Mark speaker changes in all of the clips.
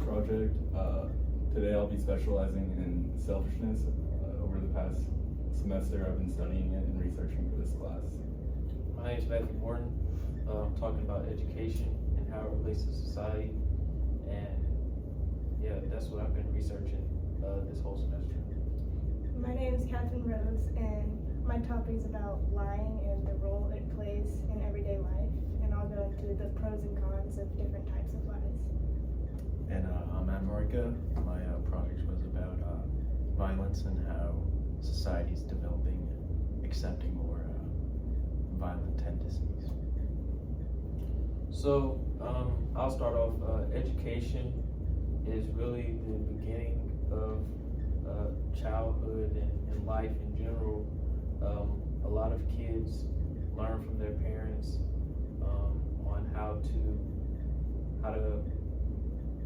Speaker 1: project. Today I'll be specializing in selfishness. Over the past semester I've been studying it and researching for this class.
Speaker 2: My name is Matthew Morton. I'm talking about education and how it relates to society. And yeah, that's what I've been researching this whole semester.
Speaker 3: My name is Catherine Rose, and my topic is about lying and the role it plays in everyday life. And I'll go into the pros and cons of different types of lies.
Speaker 4: And I'm Matt Morica. My project was about violence and how society is developing, accepting more violent tendencies.
Speaker 2: So I'll start off. Education is really the beginning of childhood and life in general. A lot of kids learn from their parents on how to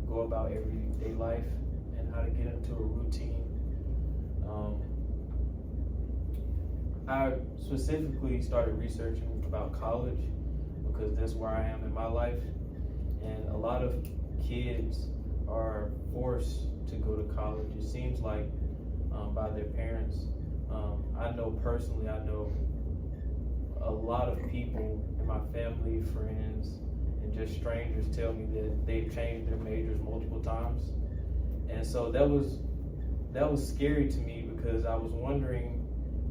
Speaker 2: go about everyday life and how to get into a routine. I specifically started researching about college because that's where I am in my life, and a lot of kids are forced to go to college. It seems like by their parents. I know personally, I know a lot of people in my family, friends, and just strangers tell me that they've changed their majors multiple times. And so that was scary to me because I was wondering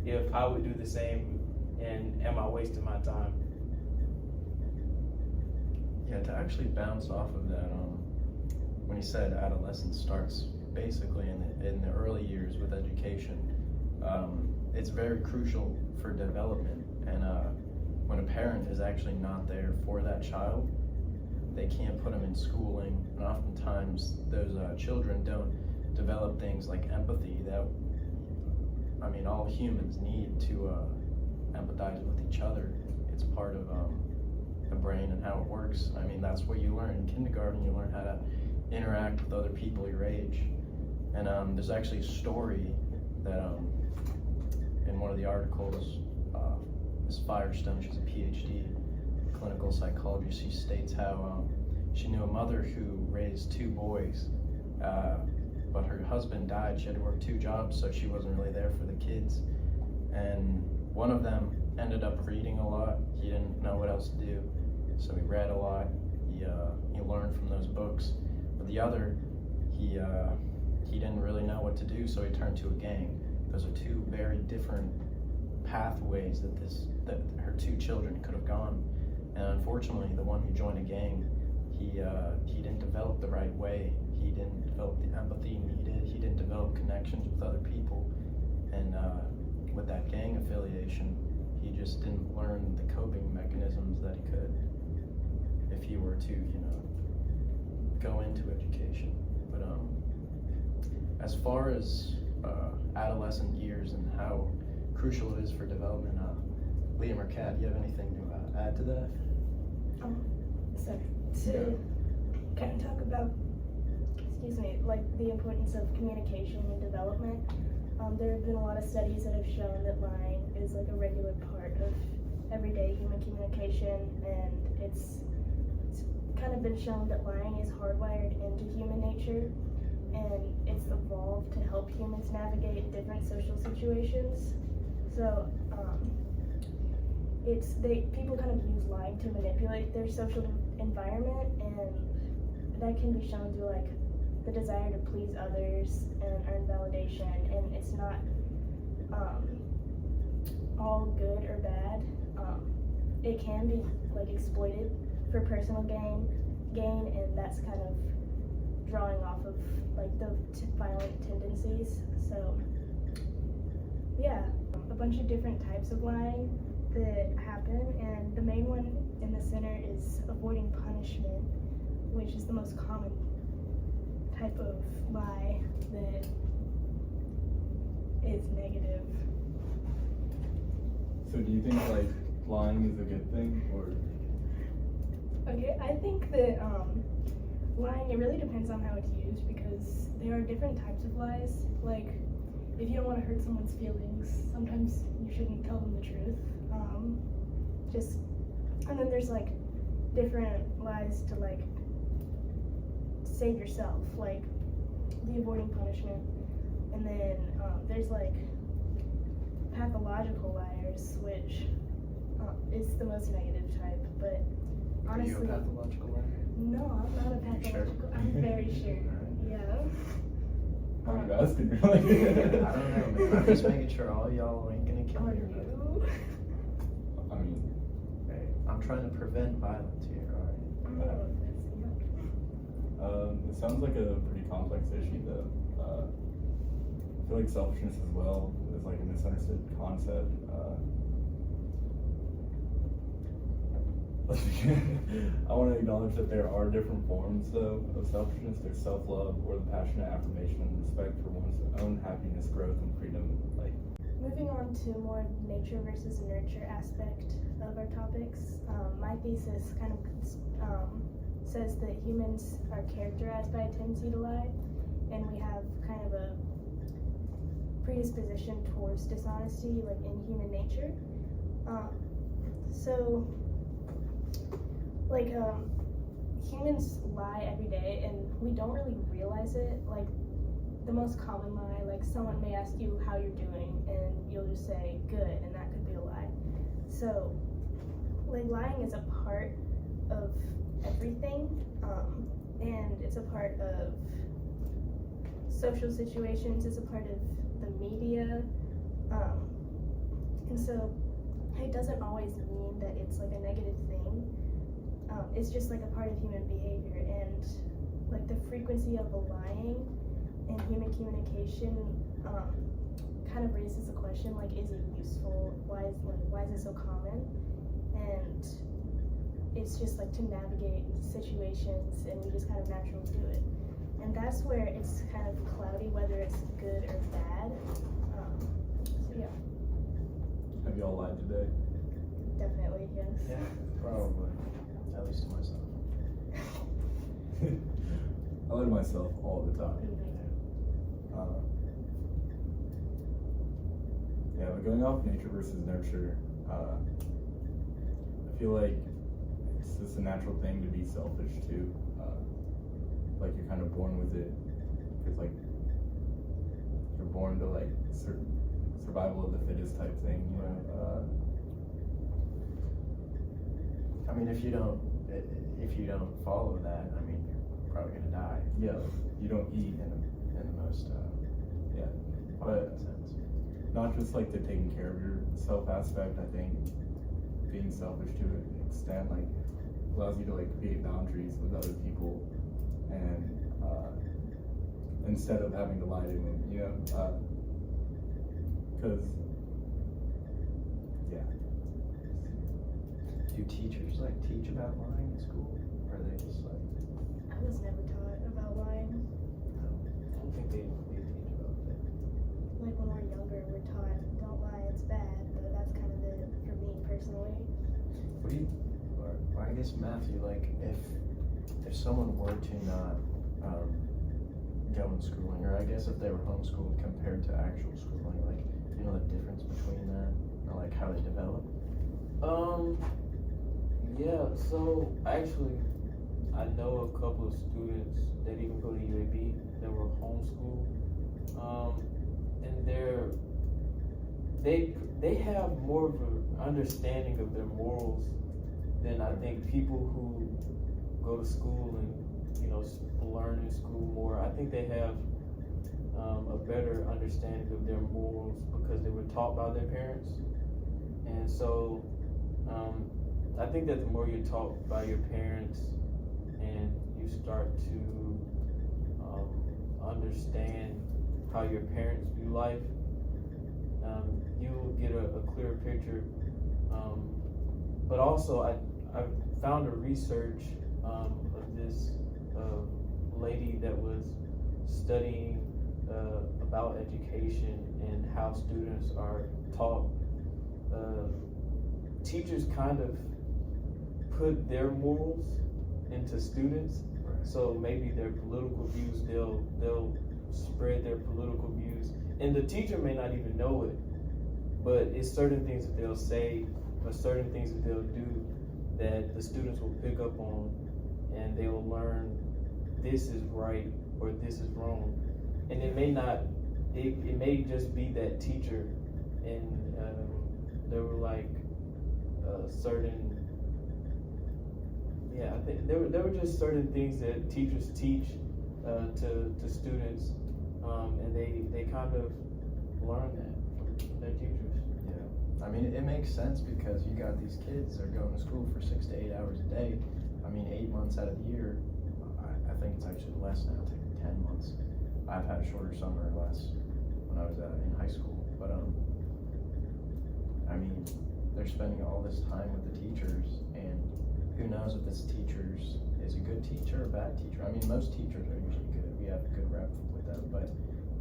Speaker 2: if I would do the same and am I wasting my time?
Speaker 4: Yeah, to actually bounce off of that, when you said adolescence starts basically in the early years with education, it's very crucial for development. And when a parent is actually not there for that child, they can't put them in schooling, and oftentimes those children don't develop things like empathy that, I mean, all humans need to empathize with each other. It's part of the brain and how it works. I mean, that's what you learn in kindergarten. You learn how to interact with other people your age. And there's actually a story that in one of the articles, Ms. Firestone, she's a PhD in clinical psychology, she states how she knew a mother who raised two boys, but her husband died. She had to work two jobs, so she wasn't really there for the kids. And one of them ended up reading a lot. He didn't know what else to do, so he read a lot. He learned from those books. But the other, he didn't really know what to do, so he turned to a gang. Those are two very different pathways that her two children could have gone. And unfortunately, the one who joined a gang, he didn't develop the right way. He didn't develop the empathy needed. He didn't develop connections with other people. And with that gang affiliation, he just didn't learn the coping mechanisms that he could if he were to, go into education. But as far as adolescent years and how crucial it is for development, Liam or Kat, do you have anything to add to that?
Speaker 3: So to kind of talk about, like the importance of communication and development, there have been a lot of studies that have shown that lying is like a regular part of everyday human communication, and it's kind of been shown that lying is hardwired into human nature, and it's evolved to help humans navigate different social situations. So people kind of use lying to manipulate their social environment, and that can be shown through like the desire to please others and earn validation. And it's not all good or bad. It can be like exploited for personal gain, and that's kind of drawing off of like the violent tendencies. So yeah, a bunch of different types of lying that happen, and the main one in the center is avoiding punishment, which is the most common type of lie that is negative.
Speaker 1: So do you think like lying is a good thing, or?
Speaker 3: Okay, I think that lying, it really depends on how it's used, because there are different types of lies. Like, if you don't want to hurt someone's feelings, sometimes you shouldn't tell them the truth. And then there's like different lies to like save yourself, like the avoiding punishment. And then there's like pathological liars, which is the most negative type. But honestly,
Speaker 4: Are you a pathological liar?
Speaker 3: no, I'm not a
Speaker 4: You sure?
Speaker 3: pathological. I'm very sure. Yeah.
Speaker 1: How are you asking? Like,
Speaker 4: I don't know, man. I'm just making sure all y'all ain't gonna kill
Speaker 3: Are
Speaker 4: me or nothing.
Speaker 3: you?
Speaker 1: I mean,
Speaker 4: Hey, I'm trying to prevent violence here, alright?
Speaker 3: Oh,
Speaker 1: it sounds like a pretty complex issue, though. I feel like selfishness as well is like a misunderstood concept. I want to acknowledge that there are different forms, though, of selfishness. There's self-love, or the passionate affirmation and respect for one's own happiness, growth, and freedom. Like,
Speaker 3: Moving on to more nature versus nurture aspect of our topics, my thesis kind of says that humans are characterized by a tendency to lie, and we have kind of a predisposition towards dishonesty, like in human nature. Humans lie every day, and we don't really realize it. Like, the most common lie, like someone may ask you how you're doing, and you'll just say good, and that could be a lie. So, like, lying is a part of everything, and it's a part of social situations, it's a part of the media, and so it doesn't always mean that it's like a negative thing. It's just like a part of human behavior, and like the frequency of the lying in human communication kind of raises the question, like, is it useful? Why is it so common? And it's just like to navigate situations, and we just kind of naturally do it. And that's where it's kind of cloudy whether it's good or bad. So yeah,
Speaker 1: have y'all lied today?
Speaker 3: definitely yes.
Speaker 4: Yeah, probably. At least to myself.
Speaker 1: I lie to myself all the time. Yeah, but going off nature versus nurture, I feel like it's just a natural thing to be selfish too. Like, you're kind of born with it, because like you're born to like survival of the fittest type thing, you know.
Speaker 4: I mean, if you don't follow that, I mean, you're probably gonna die.
Speaker 1: Yeah, you don't eat,
Speaker 4: In the most
Speaker 1: yeah,
Speaker 4: violent sense.
Speaker 1: not just like the taking care of yourself aspect. I think being selfish to an extent like allows you to like create boundaries with other people, and instead of having to lie to them, you know, because yeah.
Speaker 4: Do teachers like teach about lying in school? Or are they just like,
Speaker 3: I was never taught about lying.
Speaker 2: I don't think they teach about that.
Speaker 3: Like, when we're younger, we're taught, don't lie, it's bad, but that's kind of it for me personally.
Speaker 4: what do you, or I guess Matthew, like if someone were to not go in schooling, or I guess if they were homeschooled compared to actual schooling, like, do you know the difference between that, or like how they develop?
Speaker 2: Yeah, so actually, I know a couple of students that even go to UAB that were homeschooled, and they have more of an understanding of their morals than I think people who go to school and learn in school more. I think they have a better understanding of their morals because they were taught by their parents, and so. I think that the more you're taught by your parents and you start to understand how your parents view life, you'll get a clearer picture. But also, I found a research of this lady that was studying about education and how students are taught. Teachers kind of put their morals into students, so maybe their political views, they'll spread their political views, and the teacher may not even know it, but it's certain things that they'll say or certain things that they'll do that the students will pick up on, and they'll learn this is right or this is wrong, and it may not. It may just be that teacher, and there were like certain. Yeah, I think there were just certain things that teachers teach to students, and they kind of learn that from their teachers.
Speaker 4: Yeah, I mean, it makes sense because you got these kids, they're going to school for 6 to 8 hours a day. I mean, 8 months out of the year, I think it's actually less now, to 10 months. I've had a shorter summer less when I was in high school, but I mean, they're spending all this time with the teachers, and who knows if this teacher is a good teacher or a bad teacher. I mean, most teachers are usually good. We have a good rep with them, but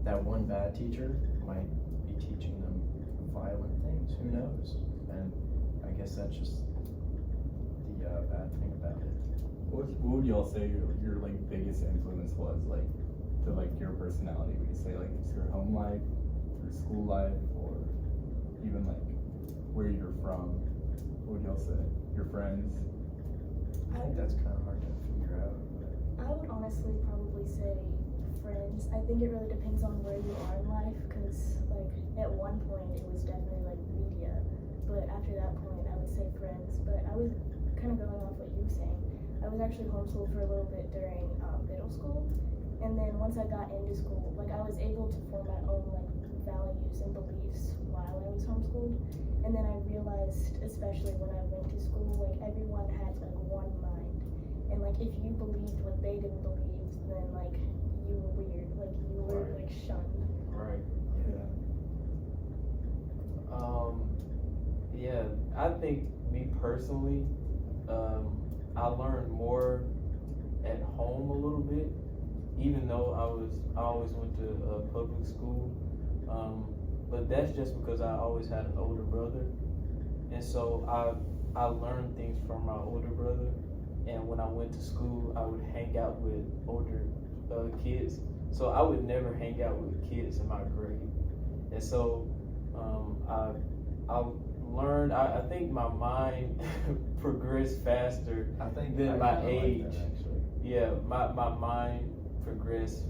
Speaker 4: that one bad teacher might be teaching them violent things. Who knows? And I guess that's just the bad thing about it.
Speaker 1: What would y'all say your like biggest influence was, like, to like your personality? Would you say like it's your home life, your school life, or even like where you're from? What would y'all say? Your friends?
Speaker 4: I think that's kind of hard to figure out.
Speaker 3: I would honestly probably say friends. I think it really depends on where you are in life, because like at one point it was definitely like media, but after that point I would say friends. But I was kind of going off what you were saying. I was actually homeschooled for a little bit during middle school, and then once I got into school, like I was able to form my own like values and beliefs while I was homeschooled. And then I realized, especially when I went to school, like everyone had like one mind, and like if you believed what they didn't believe, then like you were weird, like you were like shunned.
Speaker 2: Right.
Speaker 1: Yeah.
Speaker 2: Yeah, I think me personally, I learned more at home a little bit, even though I always went to public school. But that's just because I always had an older brother, and so I learned things from my older brother. And when I went to school, I would hang out with older kids. So I would never hang out with kids in my grade. And so I learned. I think my mind progressed faster than my age.
Speaker 4: Like that, actually.
Speaker 2: Yeah, my mind progressed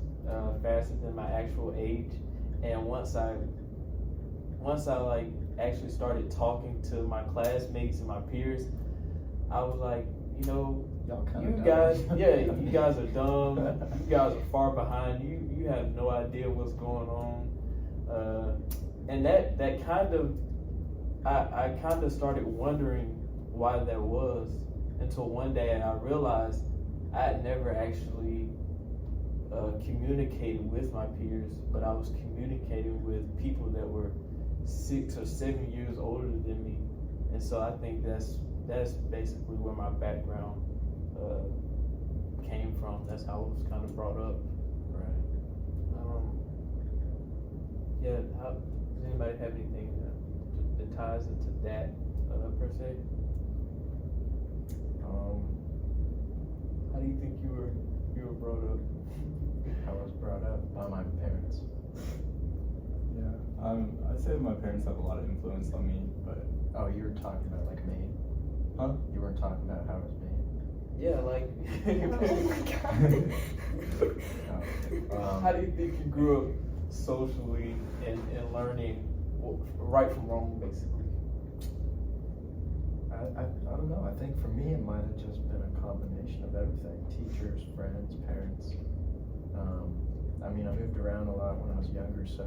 Speaker 2: faster than my actual age. And once I like actually started talking to my classmates and my peers, I was like, you know, you guys are dumb. You guys are far behind. You have no idea what's going on. And that kind of, I kind of started wondering why that was, until one day I realized I had never actually communicated with my peers, but I was communicating with people that were 6 or 7 years older than me. And so I think that's basically where my background came from. That's how it was kind of brought up.
Speaker 4: Right.
Speaker 2: Yeah. Does anybody have anything that ties into that per se? How do you think you were brought up?
Speaker 4: I was brought up by my parents.
Speaker 1: Yeah. I'd say my parents have a lot of influence on me, but.
Speaker 4: Oh, you were talking about like me?
Speaker 1: Huh?
Speaker 4: You weren't talking about how it was made?
Speaker 2: Yeah, like.
Speaker 3: Oh my god.
Speaker 2: How do you think you grew up socially and learning right from wrong, basically?
Speaker 4: I don't know. I think for me it might have just been a combination of everything. Teachers, friends, parents. I mean, I moved around a lot when I was younger, so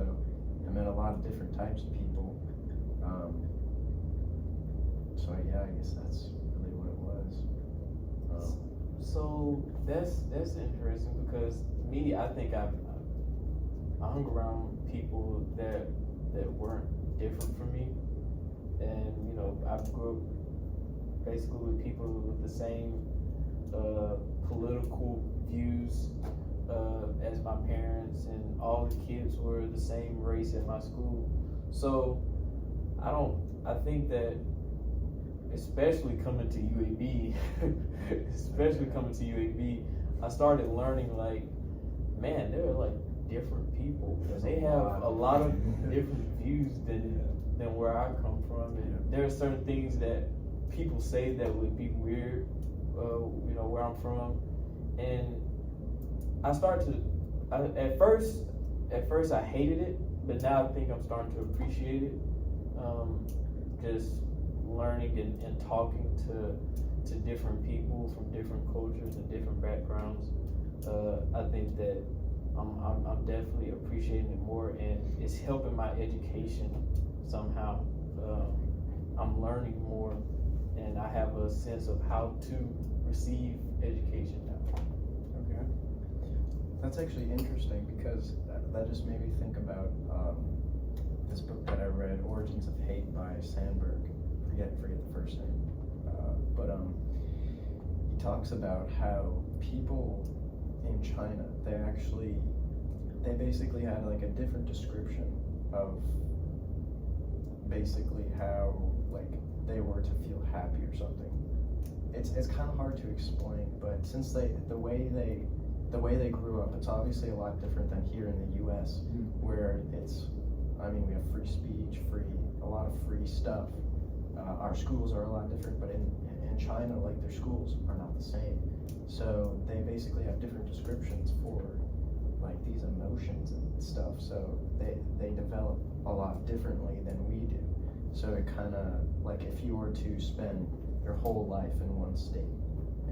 Speaker 4: I met a lot of different types of people. So yeah, I guess that's really what it was.
Speaker 2: So that's interesting, because me, I think I hung around people that weren't different from me, and you know, I grew up basically with people with the same political views as my parents, and all the kids were the same race at my school. So I think that, especially coming to UAB, I started learning, like, man, there are like different people, and they have a lot of different views than where I come from, and there are certain things that people say that would be weird, you know, where I'm from, and at first I hated it, but now I think I'm starting to appreciate it. Just learning and talking to different people from different cultures and different backgrounds. I think that I'm definitely appreciating it more, and it's helping my education somehow. I'm learning more, and I have a sense of how to receive education now.
Speaker 4: Okay. That's actually interesting because that just made me think about this book that I read, Origins of Hate by Sandberg. Forget the first name. But he talks about how people in China, they basically had like a different description of basically how like they were to feel happy or something. It's kind of hard to explain, but since the way they grew up, it's obviously a lot different than here in the U.S., where we have free speech, a lot of free stuff. Our schools are a lot different, but in China, like their schools are not the same. So they basically have different descriptions for like these emotions and stuff. So they develop a lot differently than we do. So it kind of like if you were to spend your whole life in one state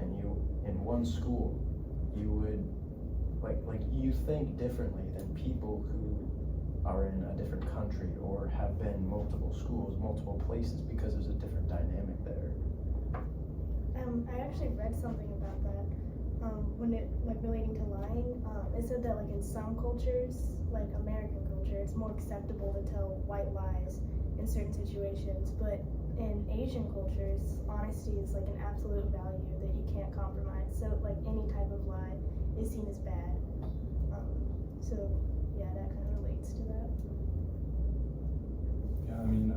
Speaker 4: and you in one school, you would like you think differently than people who are in a different country or have been multiple schools, multiple places, because there's a different dynamic there.
Speaker 3: I actually read something about that. When it like relating to lying, it said that like in some cultures, like American culture, it's more acceptable to tell white lies in certain situations, but in Asian cultures, honesty is like an absolute value that you can't compromise. So like any type of lie is seen as bad. So yeah, that kind of relates to that.
Speaker 1: Yeah, I mean,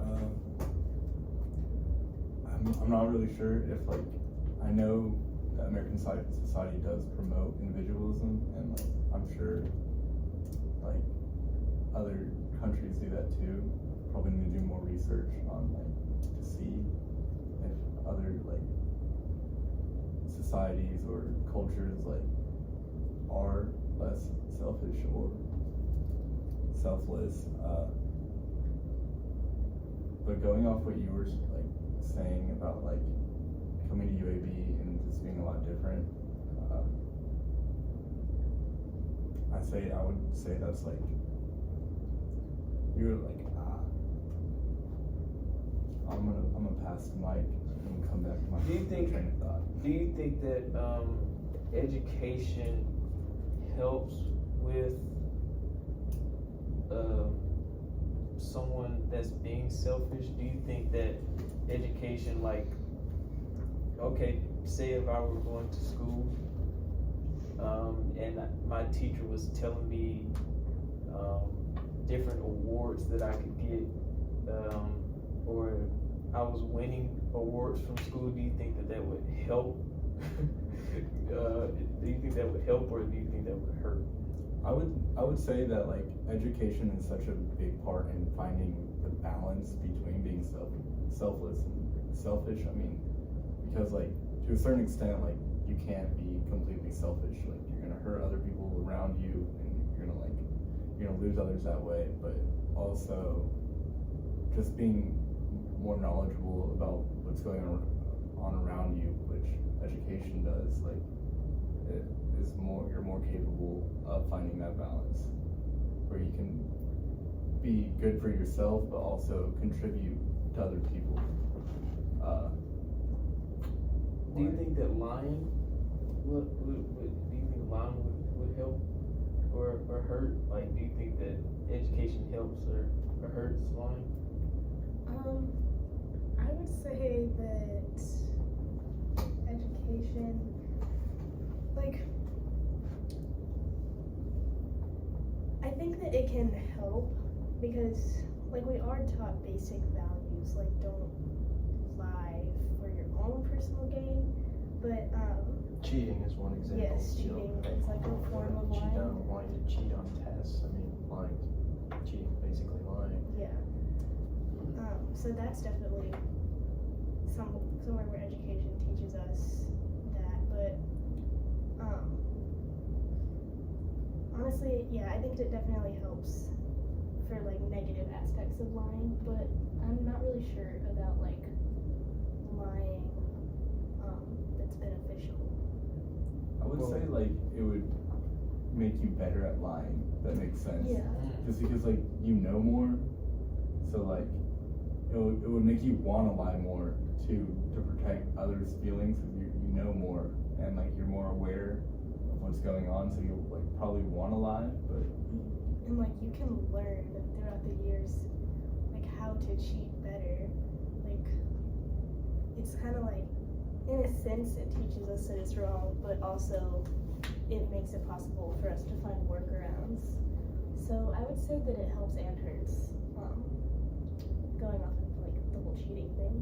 Speaker 1: I'm not really sure if like, I know that American society does promote individualism, and like I'm sure like other countries do that too. Probably need to do more research on like to see if other like societies or cultures like are less selfish or selfless. But going off what you were like saying about like coming to UAB and just being a lot different, I would say that's like you're like I'm gonna pass the mic and come back to my train of thought.
Speaker 2: Do you think that education helps with someone that's being selfish? Do you think that education, like, okay, say if I were going to school and my teacher was telling me different awards that I could get, or I was winning awards from school, do you think that would help? Do you think that would help, or do you think that would hurt?
Speaker 1: I would say that like education is such a big part in finding the balance between being selfless and selfish. I mean, because like to a certain extent, like you can't be completely selfish. Like you're gonna hurt other people around you, and you're gonna lose others that way. But also, just being more knowledgeable about what's going on around you, which education does, like it is you're more capable of finding that balance where you can be good for yourself but also contribute to other people.
Speaker 2: Do you think that lying would help or hurt? Like, do you think that education helps or hurts lying?
Speaker 3: I would say that education, like, I think that it can help because, like, we are taught basic values, like don't lie for your own personal gain, but
Speaker 4: cheating is one example.
Speaker 3: yes, cheating is like a form of lying.
Speaker 4: Wanting to cheat on tests. I mean, cheating, basically lying.
Speaker 3: Yeah. So that's definitely somewhere where education teaches us that, but honestly, yeah, I think it definitely helps for like negative aspects of lying, but I'm not really sure about like lying that's beneficial.
Speaker 1: I would say like it would make you better at lying. That makes sense.
Speaker 3: Yeah.
Speaker 1: Just because like you know more, so like it would make you want to lie more to protect others' feelings because you know more and like you're more aware of what's going on, so you'll like probably want to lie, but
Speaker 3: And like you can learn throughout the years like how to cheat better. Like it's kind of like in a sense it teaches us that it's wrong, but also it makes it possible for us to find workarounds. So I would say that it helps and hurts. Going off of like the whole cheating thing.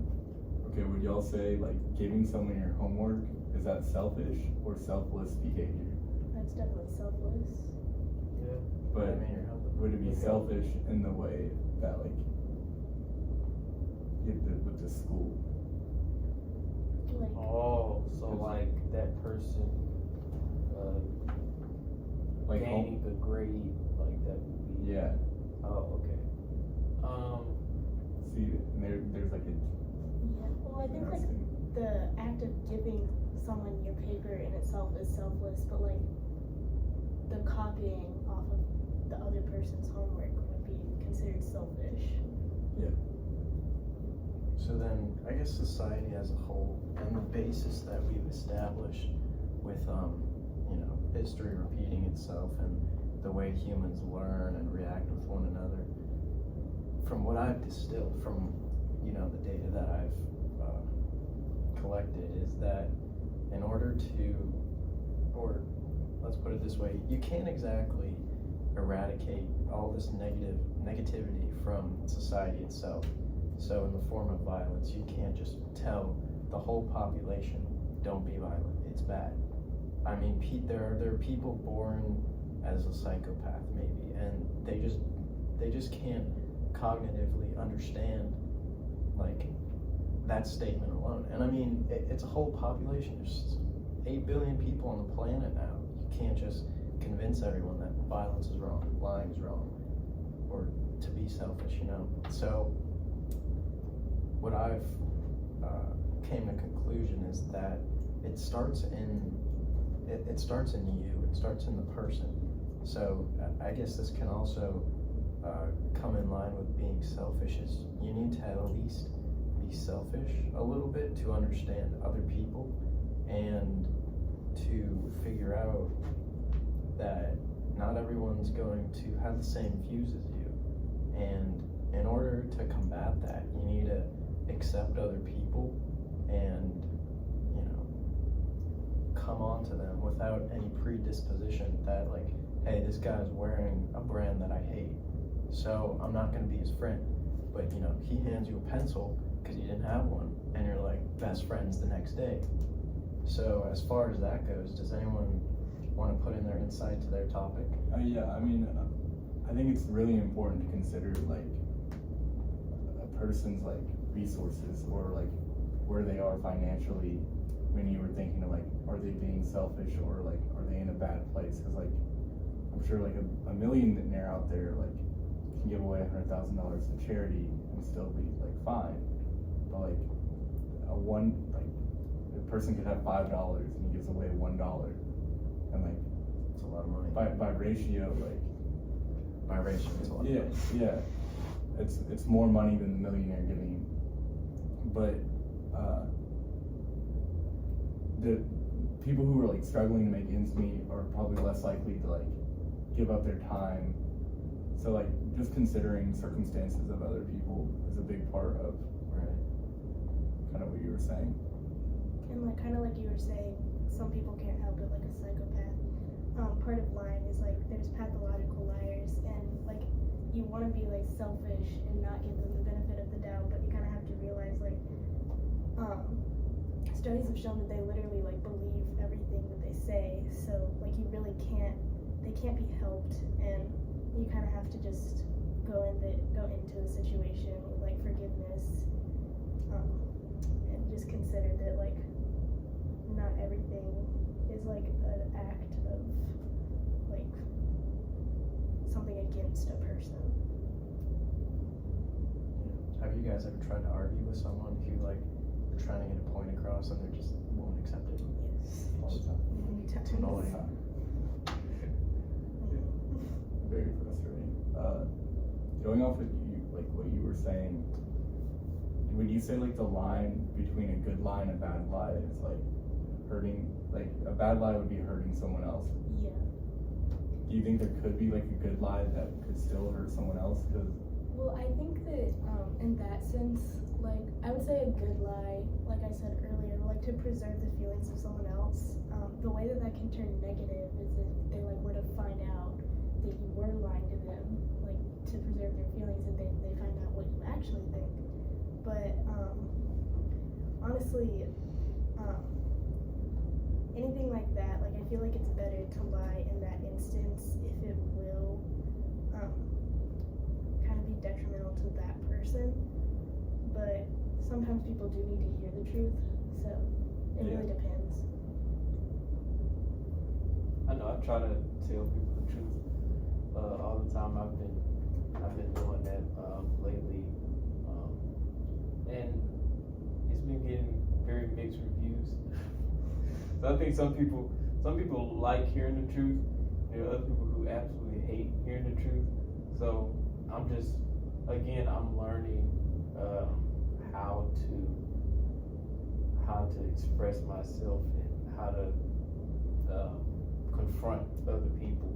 Speaker 1: okay, would y'all say like giving someone your homework, is that selfish or selfless behavior?
Speaker 3: That's definitely selfless.
Speaker 2: Yeah.
Speaker 1: But
Speaker 4: I mean, you're helping.
Speaker 1: would it be selfish in the way that like you did with the school?
Speaker 3: Like
Speaker 2: Oh, so like that person
Speaker 1: Like
Speaker 2: gaining a grade, like that would be.
Speaker 1: Yeah.
Speaker 2: Oh, okay.
Speaker 1: See, and there's like a
Speaker 3: yeah. Well, I think like
Speaker 1: interesting.
Speaker 3: the act of giving someone your paper in itself is selfless, but like the copying off of the other person's homework would be considered selfish.
Speaker 4: So then, I guess society as a whole, and the basis that we've established with, history repeating itself and the way humans learn and react with one another, from what I've distilled from, the data that I've collected, is that in order to, or let's put it this way, you can't exactly eradicate all this negativity from society itself. So in the form of violence, you can't just tell the whole population, don't be violent, it's bad. I mean, there are people born as a psychopath maybe, and they just can't cognitively understand like that statement alone. And I mean, it's a whole population. There's 8 billion people on the planet now. You can't just convince everyone that violence is wrong, lying is wrong, or to be selfish, So what I've came to conclusion is that it starts in you, it starts in the person. So I guess this can also come in line with being selfish, is you need to at least be selfish a little bit to understand other people and to figure out that not everyone's going to have the same views as you. And in order to combat that, you need to accept other people and come on to them without any predisposition that like, hey, this guy's wearing a brand that I hate, so I'm not going to be his friend. But he hands you a pencil because you didn't have one, and you're like best friends the next day. So as far as that goes, does anyone want to put in their insight to their topic?
Speaker 1: Yeah, I mean, I think it's really important to consider like a person's like resources or like where they are financially when you were thinking of like, are they being selfish or like, are they in a bad place? Because like, I'm sure like a millionaire out there like can give away $100,000 to charity and still be like fine. But like a person could have $5 and he gives away $1, and like
Speaker 4: It's a lot of money.
Speaker 1: by ratio, like
Speaker 4: By ratio, it's a lot of money.
Speaker 1: yeah, it's more money than the millionaire giving. But the people who are like struggling to make ends meet are probably less likely to like give up their time. So like just considering circumstances of other people is a big part of kind of what you were saying.
Speaker 3: And like kind of like you were saying, some people can't help it, like a psychopath. Part of lying is like there's pathological liars, and like you want to be like selfish and not give them the benefit of the doubt, but you kind of have to realize like studies have shown that they literally like believe everything that they say. So like you really they can't be helped, and you kind of have to just go into the situation with like forgiveness, and just consider that like not everything is like an act of like against a person.
Speaker 4: Have you guys ever tried to argue with someone if you like are trying to get a point across and they just won't accept it?
Speaker 3: Yes.
Speaker 1: All the time.
Speaker 4: It's annoying.
Speaker 1: Very frustrating. Going off with you, like what you were saying, would you say like the line between a good lie and a bad lie is like hurting, like a bad lie would be hurting someone else?
Speaker 3: Yeah.
Speaker 1: Do you think there could be like a good lie that could still hurt someone else? Because
Speaker 3: Well, I think that in that sense, like I would say a good lie, like I said earlier, like to preserve the feelings of someone else. The way that can turn negative is if they like were to find out that you were lying to them, like to preserve their feelings, and they find out what you actually think. But honestly, anything like that, like I feel like it's better to lie in that instance if it will kind of be detrimental to that person. But sometimes people do need to hear the truth, so it really depends.
Speaker 2: I know I try to tell people the truth all the time. I've been doing that lately, and it's been getting very mixed reviews. So I think some people like hearing the truth. There are other people who absolutely hate hearing the truth. So I'm learning how to express myself and how to confront other people,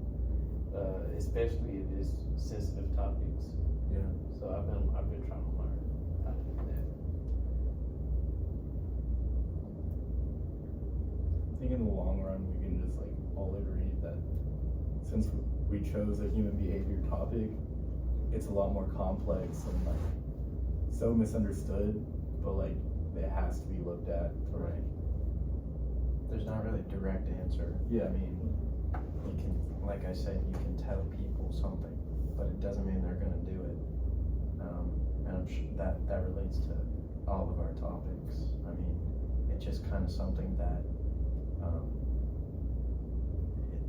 Speaker 2: especially if it's sensitive topics.
Speaker 1: yeah.
Speaker 2: So I've been trying to learn how to do that.
Speaker 1: I think in the long run we can just like all agree that since we chose a human behavior topic, it's a lot more complex and like so misunderstood, but like it has to be looked at. Right.
Speaker 4: There's not really a direct answer.
Speaker 1: Yeah.
Speaker 4: I mean, you can, like I said, you can tell people something, but it doesn't mean they're going to do it. And I'm sure that relates to all of our topics. I mean, it's just kind of something that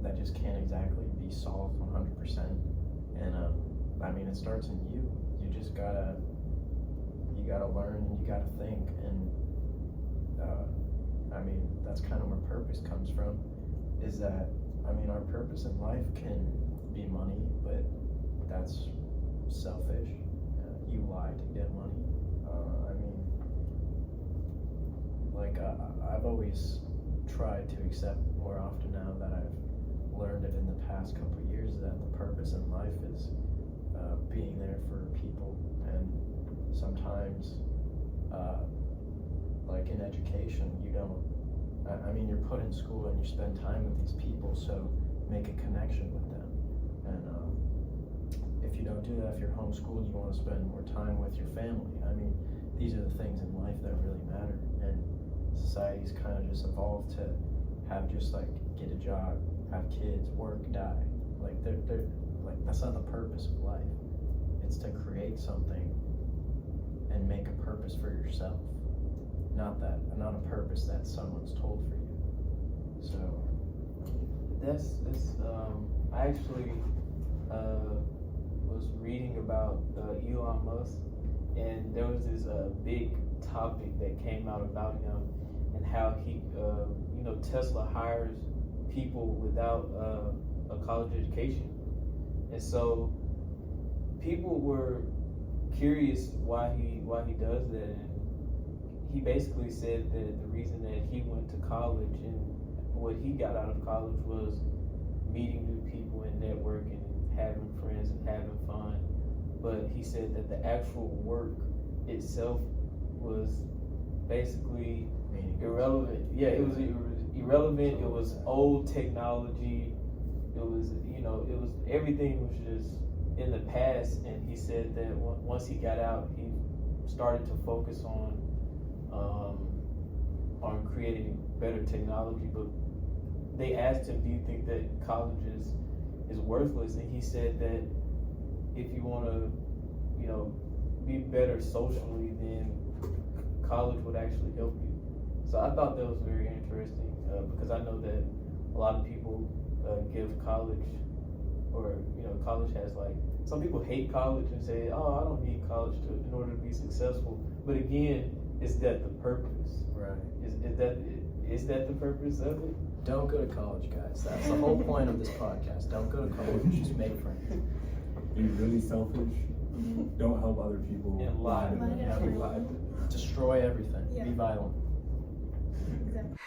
Speaker 4: that just can't exactly be solved 100%. And I mean, it starts in you. You just gotta learn and you gotta think. And I mean, that's kind of where purpose comes from. Is that, I mean, our purpose in life can be money, but that's selfish. You lie to get money. I mean, like I've always tried to accept more often now that I've learned it in the past couple of years, that the purpose in life is being there for people. And sometimes like in education, you don't, I mean, you're put in school and you spend time with these people, so make a connection with them. And if you don't do that, if you're homeschooled, you want to spend more time with your family. I mean, these are the things in life that really matter. And society's kind of just evolved to have just like get a job, have kids, work, die. Like they're like, that's not the purpose of life. It's to create something and make a purpose for yourself. Not a purpose that someone's told for you. So
Speaker 2: That's I actually was reading about Elon Musk, and there was this big topic that came out about him and how he, Tesla hires people without a college education, and so people were curious why he does that, and he basically said that the reason that he went to college and what he got out of college was meeting new people and networking and having friends and having fun. But he said that the actual work itself was basically irrelevant. Yeah, it was irrelevant. It was old technology. It was, everything was just in the past. And he said that once he got out, he started to focus on creating better technology. But they asked him, do you think that college is worthless? And he said that if you want to, be better socially, then college would actually help you. So I thought that was very interesting because I know that a lot of people give college or college has like, some people hate college and say, oh, I don't need college in order to be successful. But again, is that the purpose?
Speaker 4: Right.
Speaker 2: Is that the purpose of it?
Speaker 4: Don't go to college, guys. That's the whole point of this podcast. Don't go to college. Just make friends.
Speaker 1: Be really selfish. Don't help other people.
Speaker 2: And lie.
Speaker 1: to them.
Speaker 3: Lie to
Speaker 2: Lie.
Speaker 4: Destroy everything.
Speaker 3: Yeah.
Speaker 4: Be violent.
Speaker 3: Exactly.